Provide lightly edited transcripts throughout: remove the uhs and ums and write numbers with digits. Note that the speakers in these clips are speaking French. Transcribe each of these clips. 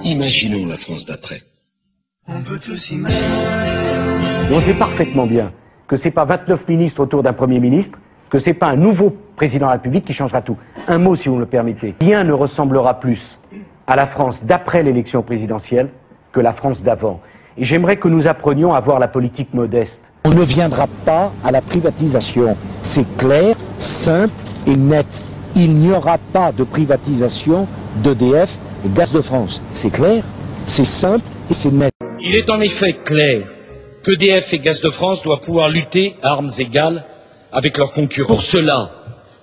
Imaginons la France d'après. On peut tous imaginer. On sait parfaitement bien que c'est pas 29 ministres autour d'un Premier ministre, que c'est pas un nouveau président de la République qui changera tout. Un mot, si vous me le permettez. Rien ne ressemblera plus à la France d'après l'élection présidentielle que la France d'avant. Et j'aimerais que nous apprenions à voir la politique modeste. On ne viendra pas à la privatisation. C'est clair, simple et net. Il n'y aura pas de privatisation d'EDF et Gaz de France. C'est clair, c'est simple et c'est net. Il est en effet clair qu'EDF et Gaz de France doivent pouvoir lutter à armes égales avec leurs concurrents. Pour cela,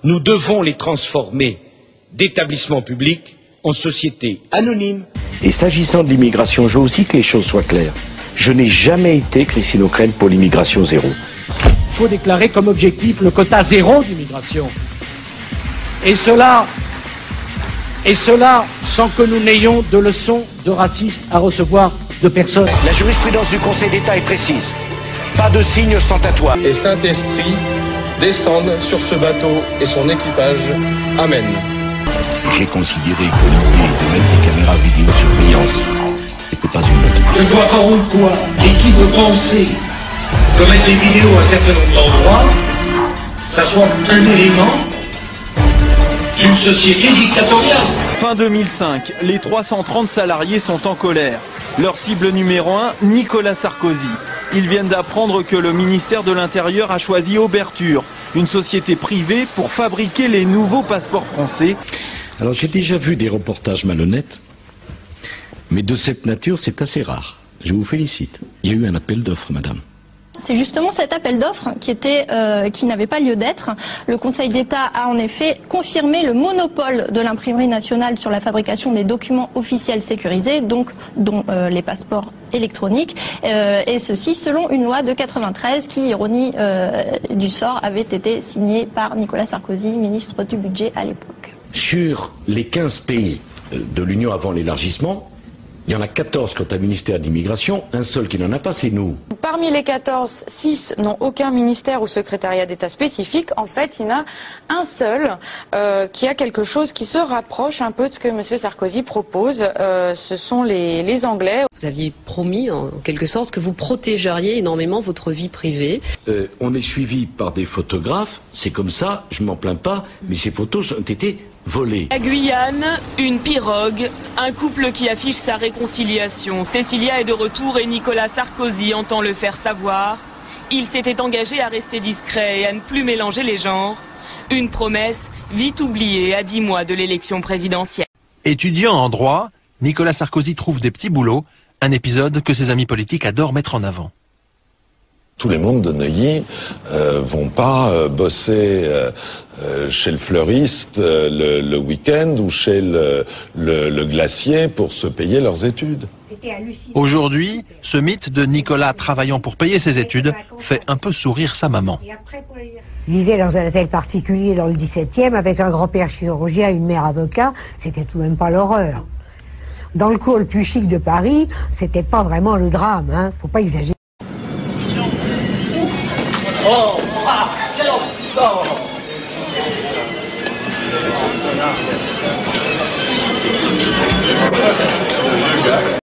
nous devons les transformer d'établissements publics en sociétés anonymes. Et s'agissant de l'immigration, je veux aussi que les choses soient claires. Je n'ai jamais été, Christine O'Krent, pour l'immigration zéro. Il faut déclarer comme objectif le quota zéro d'immigration. Et cela sans que nous n'ayons de leçons de racisme à recevoir de personne. La jurisprudence du Conseil d'État est précise. Pas de signe ostentatoire. Et Saint-Esprit descende sur ce bateau et son équipage. Amen. J'ai considéré que l'idée de mettre des caméras vidéosurveillance n'était pas une bonne idée. Je ne vois pas pourquoi et qui peut penser que mettre des vidéos à un certain nombre d'endroits, ça soit un élément d'une société dictatoriale. Fin 2005, les 330 salariés sont en colère. Leur cible numéro 1, Nicolas Sarkozy. Ils viennent d'apprendre que le ministère de l'Intérieur a choisi Auberture, une société privée pour fabriquer les nouveaux passeports français. Alors j'ai déjà vu des reportages malhonnêtes, mais de cette nature c'est assez rare. Je vous félicite. Il y a eu un appel d'offres, madame. C'est justement cet appel d'offres qui n'avait pas lieu d'être. Le Conseil d'État a en effet confirmé le monopole de l'imprimerie nationale sur la fabrication des documents officiels sécurisés, donc dont les passeports électroniques, et ceci selon une loi de 93 qui, ironie du sort, avait été signée par Nicolas Sarkozy, ministre du Budget à l'époque. Sur les 15 pays de l'Union avant l'élargissement, il y en a 14 qui ont un ministère d'immigration, un seul qui n'en a pas, c'est nous. Parmi les 14, 6 n'ont aucun ministère ou secrétariat d'État spécifique. En fait, il y en a un seul qui a quelque chose qui se rapproche un peu de ce que M. Sarkozy propose. Ce sont les Anglais. Vous aviez promis, en quelque sorte, que vous protégeriez énormément votre vie privée. On est suivi par des photographes, c'est comme ça, je m'en plains pas, mais ces photos ont été volées. La Guyane, une pirogue, un couple qui affiche sa réconciliation. Cécilia est de retour et Nicolas Sarkozy entend le faire savoir. Il s'était engagé à rester discret et à ne plus mélanger les genres. Une promesse vite oubliée à 10 mois de l'élection présidentielle. Étudiant en droit, Nicolas Sarkozy trouve des petits boulots, un épisode que ses amis politiques adorent mettre en avant. Tous les membres de Neuilly vont pas bosser chez le fleuriste le week-end ou chez le glacier pour se payer leurs études. Aujourd'hui, ce mythe de Nicolas travaillant pour payer ses études fait un peu sourire sa maman. Il vivait dans un hôtel particulier dans le 17e avec un grand-père chirurgien et une mère avocat, c'était tout de même pas l'horreur. Dans le cours le plus chic de Paris, c'était pas vraiment le drame, hein, faut pas exagérer. Oh, ah, oh.